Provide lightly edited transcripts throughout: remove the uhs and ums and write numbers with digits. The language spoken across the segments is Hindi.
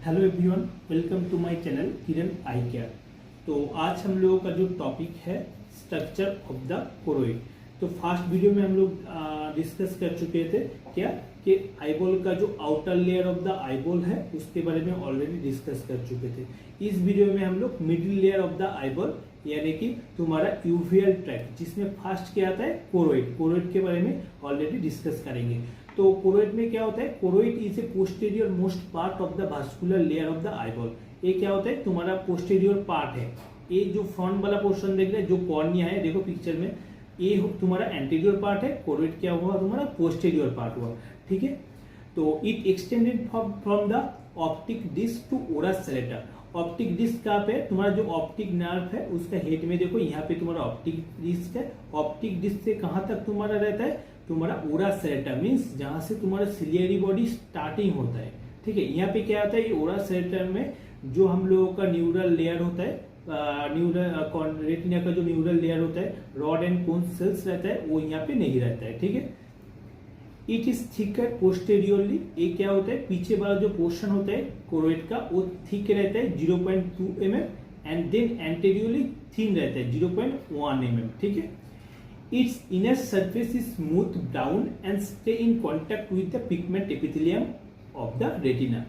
Hello everyone, welcome to my channel Kiran eye care. तो आज हम लोगों का जो टॉपिक है स्ट्रक्चर ऑफ द कोरोइड। तो फर्स्ट वीडियो में हम लोग डिस्कस कर चुके थे क्या कि आईबॉल का जो outer layer of the eyeball है उसके बारे में ऑलरेडी डिस्कस कर चुके थे। इस वीडियो में हम लोग middle layer of the eyeball यानी कि तुम्हारा यूवियल ट्रैक्ट जिसमें फर्स्ट क्या आता है कोरोइड के बारे में ऑलरेडी डिस्कस करेंगे। तो कोरोइड में क्या होता है, choroid is a posterior most part of the vascular layer of the eyeball. ये क्या होता है, तुम्हारा पोस्टीरियर पार्ट है। ये जो फ्रंट वाला पोर्शन देख रहे हैं जो कॉर्निया है, देखो पिक्चर में, ये तुम्हारा एंटीरियर पार्ट है। कोरोइड क्या हुआ, तुम्हारा पोस्टीरियर पार्ट हुआ। ठीक है, तो it extended from the optic disc to ora serrata. Optic disc कहाँ पे, तुम्हारा जो ऑप्टिक नर्व है उसका हेड में देखो, यहाँ पे तुम्हारा ऑप्टिक डिस्क है। ऑप्टिक डिस्क से कहाँ तक तुम्हारा रहता है, तुम्हारा ओरस सेरेटा मीन्स जहां से तुम्हारा सिलियरी बॉडी स्टार्टिंग होता है। ठीक है, यहाँ पे क्या होता है, ओरस सेरेटा में जो हम लोगों का न्यूरल लेयर होता है, न्यूरल रेटिना का जो न्यूरल लेयर होता है, रॉड एंड कोन सेल्स रहता है, वो यहाँ पे नहीं रहता है। ठीक है, इट इज थिकर पोस्टेरियरली। ये क्या होता है, पीछे वाला जो पोर्शन होता है कोरोइड का वो थिक रहता है 0.2 mm and then anteriorly thin रहता है 0.1 mm। ठीक है, its inner surface is smooth brown and stay in contact with the pigment epithelium of the retina।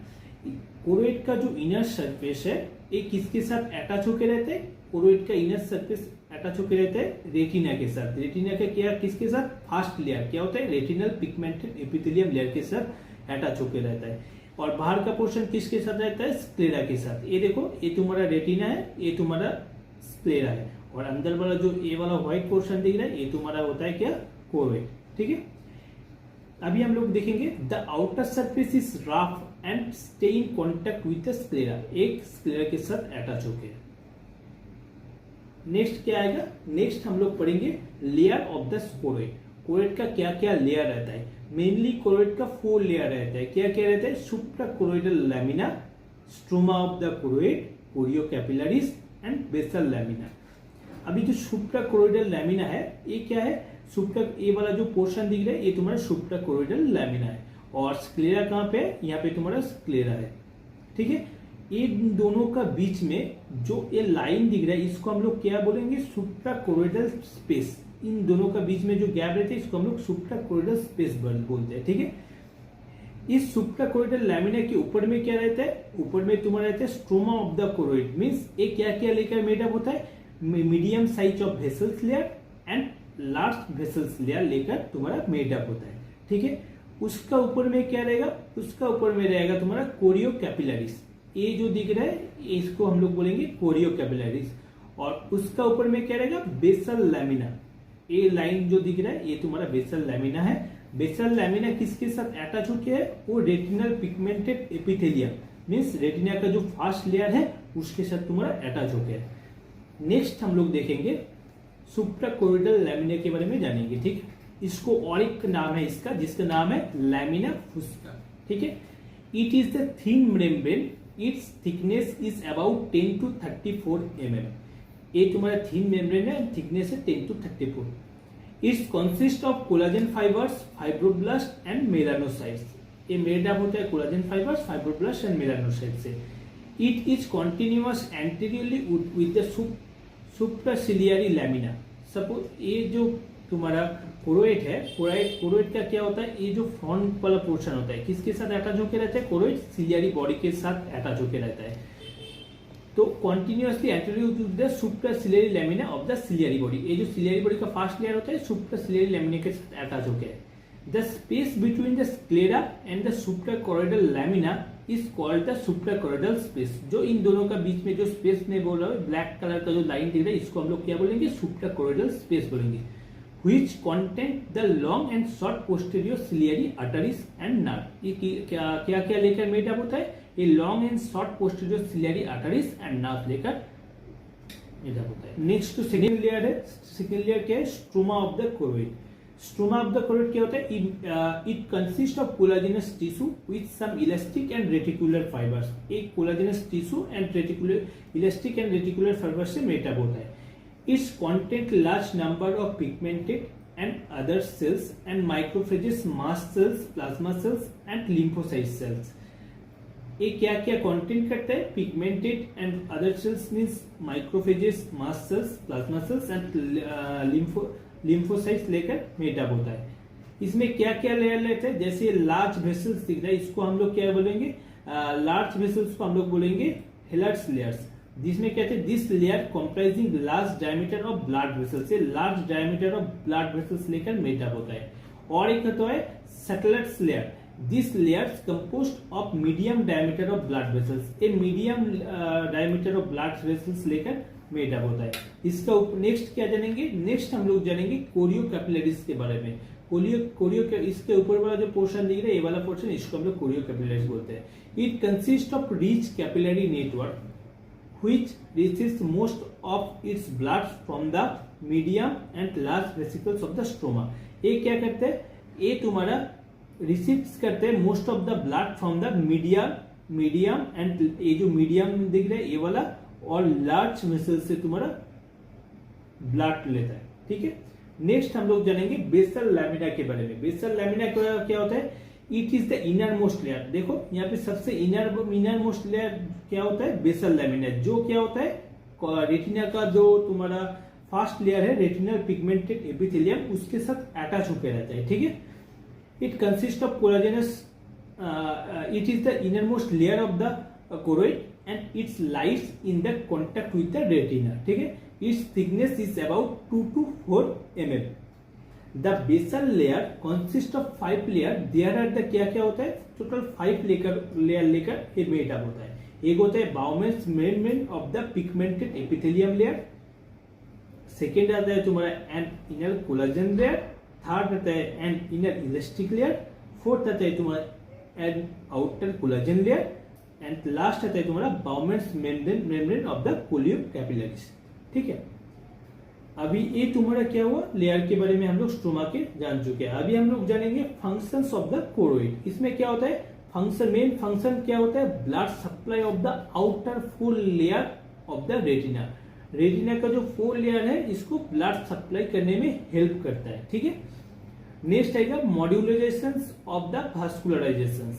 Choroid का जो इनर सरफेस है ये किसके साथ अटैच होकर रहता है, कोरोइड का इनर सरफेस अटैच होकर रहता है रेटिना के साथ। रेटिना का क्या किसके साथ, फर्स्ट लेयर क्या होता है, रेटिनल पिगमेंटेड एपिथेलियम लेयर के साथ अटैच होकर रहता है। और बाहर का पोर्शन किसके साथ रहता है, स्क्लेरा के साथ। ये देखो, ये तुम्हारा रेटिना है, ये तुम्हारा स्क्लेरा है, और अंदर वाला जो ये वाला व्हाइट पोर्शन दिख रहा है ये तुम्हारा होता है क्या, कोरोइड। ठीक है, अभी हम लोग देखेंगे the outer surface is rough and stay in contact with the sclera, एक स्क्लेरा के साथ अटैच होके। नेक्स्ट क्या आएगा, नेक्स्ट हम लोग पढ़ेंगे layer of the choroid. Choroid का क्या क्या लेयर रहता है, मेनली कोरोइड का 4 लेयर रहता है। क्या क्या रहता है, suprachoroidal lamina, stroma of the choroid, chorio capillaries and basal lamina. अभी जो सुप्राकोरोइडल लैमिना है ये क्या है, ये वाला जो पोर्शन दिख रहा है ये तुम्हारा सुप्राकोरोइडल लैमिना है, और स्क्लेरा कहाँ पे है, यहाँ पे तुम्हारा स्क्लेरा है। ठीक है, ये दोनों का बीच में जो ये लाइन दिख रहा है इसको हम लोग क्या बोलेंगे, सुप्राकोरोइडल स्पेस। इन दोनों का बीच में जो गैप रहता है इसको हम लोग सुप्राकोरोइडल स्पेस बोलते हैं। ठीक है, इस सुप्राकोरोइडल लैमिना के ऊपर में क्या रहता है, ऊपर में तुम्हारा रहता है stroma of the choroid. Means ये क्या क्या लेकर मेडअप होता है, medium size of vessels layer and large vessels layer लेकर तुम्हारा मेडअप होता है। ठीक है, उसका ऊपर में क्या रहेगा, उसका ऊपर में रहेगा तुम्हारा कोरियो कैपिलरीज। ये जो दिख रहा है इसको हम लोग बोलेंगे कोरियो कैपिलरीज, और उसका ऊपर में क्या रहेगा, बेसल लैमिना। ये लाइन जो दिख रहा है ये तुम्हारा बेसल लैमिना है। बेसल लैमिना किसके साथ अटैच होके है, वो retinal pigmented epithelium means retina का जो फर्स्ट लेयर है उसके साथ तुम्हारा अटैच होके है। नेक्स्ट हम लोग देखेंगे सुप्राकोरोइडल लैमिना के बारे में जानेंगे। ठीक, इसको और एक नाम है इसका, जिसका नाम है लैमिना फुस्का। ठीक है, it is the thin membrane, it's thickness is about 10 to 34 mm। ये तुम्हारा थिन मेम्ब्रेन है, थिकनेस है 10 to 34। Its consist of collagen fibres, fibroblast and melanocytes. ये मेड अप होता है collagen fibres, fibroblast and melanocyte से। It is continuous anteriorly with the supraciliary lamina. Suppose ये जो तुम्हारा कोरोइड है, कोरोइड का क्या होता है, ये जो फ्रंट वाला पोर्शन होता है किसके साथ अटैच होकर रहता है, कोरोइड सिलियरी बॉडी के साथ अटैच होकर रहता है। तो continuously anterior to the supraciliary lamina of the ciliary body. ये जो सिलियरी बॉडी का फर्स्ट लेयर होता है सुप्रासिलियरी लैमिना के साथ अटैच होकर है। The space between the sclera and the suprachoroidal lamina is called the suprachoroidal space. जो इन दोनों का बीच में जो स्पेस में बोल रहा है, ब्लैक कलर का जो लाइन दिख रहा है इसको हम लोग क्या बोलेंगे, सुप्राकोरोइडल स्पेस बोलेंगे। which content the long and short posterior ciliary arteries and nerve। ये क्या क्या क्या लेकर मेडअप होता है, ये long and short posterior ciliary arteries and nerve लेकर मेडअप होता है। नेक्स्ट तो सेकेंड लेयर है, सेकेंड लेयर क्या है, stroma of the choroid. Stroma of the choroid क्या होता है, it consist of collagenous tissue with some elastic and reticular fibres. एक collagenous tissue and reticular elastic and reticular fibre से मेडअप होता है। Its content large number of pigmented and other cells and macrophages, mast cells, plasma cells and lymphocyte cells। ये क्या क्या कंटेंट करता है, pigmented and other cells means microphages, mast cells, plasma cells and lymphocytes लेकर मेटअप होता है। इसमें क्या क्या लेयर लेते हैं, जैसे लार्ज वेसल्स दिख रहा है, इसको हम लोग क्या बोलेंगे, लार्ज वेसल्स को हम लोग बोलेंगे हेलर्स लेयर्स, जिसमें कहते हैं this layer comprising large diameter of blood vessels, से large diameter of blood vessels लेकर मेटअप होता है। और एक होता है satellite layer, this layers composed of medium diameter of blood vessels, ये medium diameter of blood vessels लेकर मेटअप होता है। इसका नेक्स्ट क्या जानेंगे, नेक्स्ट हम लोग जानेंगे कोरियो कैपिलरीज के बारे में। कोरियो इसके ऊपर वाला जो पोर्शन दिख रहा है, ये वाला पोर्शन, इसको हम लोग कोरियो कैपिलरीज बोलते हैं। It consist of rich capillary network which receives most of its blood from the medium and large vesicles of the stroma। ये क्या करते हैं, ये तुम्हारा रिसीव्स करते हैं most of the blood from the medium and, ये जो मीडियम दिख रहा है ये वाला, और लार्ज वेसल से तुम्हारा ब्लड लेता है। ठीक है, नेक्स्ट हम लोग जानेंगे बेसल लैमिना के बारे में। बेसल लैमिना क्या होता है, it is the inner most layer. देखो यहाँ पे सबसे इनर मोस्ट लेयर क्या होता है, बेसल लैमिना, जो क्या होता है रेटिना का जो तुम्हारा फर्स्ट लेयर है, रेटिनल पिगमेंटेड एपिथेलियम, उसके साथ अटैच होकर रहता है। ठीक है, it consist of collagenous, it is the inner most layer of the choroid and its lies in the contact with the retina. ठीक है, its thickness is about 2 to 4 mm। The basal layer consist of 5 layer, there are the क्या क्या होता है, टोटल 5 लेयर लेकर ये मेटअप होता है। एक होता है Bowman's membrane of the pigmented epithelium layer, second आता है तुम्हारा an inner collagen layer, third आता है an inner elastic layer, fourth आता है तुम्हारा an outer collagen layer, and last आता है तुम्हारा Bowman's membrane of the chorio capillaries. ठीक है, अभी ये तुम्हारा क्या हुआ, लेयर के बारे में हम लोग स्ट्रोमा के जान चुके हैं। अभी हम लोग जानेंगे फंक्शंस ऑफ द कोरोइड। इसमें क्या होता है, फंक्शन, मेन फंक्शन क्या होता है, blood supply of the outer full layer of the retina. Retina का जो फुल लेयर है, इसको ब्लड सप्लाई करने में हेल्प करता है। ठीक है, नेक्स्ट आएगा मॉड्यूलराइजेशन ऑफ द वास्कुलराइजेशन,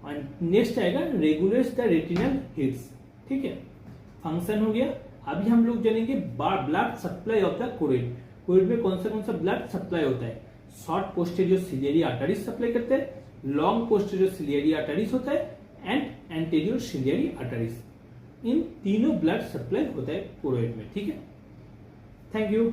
एंड नेक्स्ट आएगा रेगुलेट्स द रेटिनल हिट्स। ठीक है, फंक्शन हो गया। अभी हम लोग जानेंगे blood supply of the choroid. Choroid में कौन सा ब्लड सप्लाई होता है, short posterior ciliary arteries supply करते हैं, लॉन्ग पोस्टीरियर सिलियरी आर्टरीज होता है, एंड एंटीरियर सिलियरी आर्टरीज। इन तीनों ब्लड सप्लाई होता है कोरोइड में। ठीक है, थैंक यू।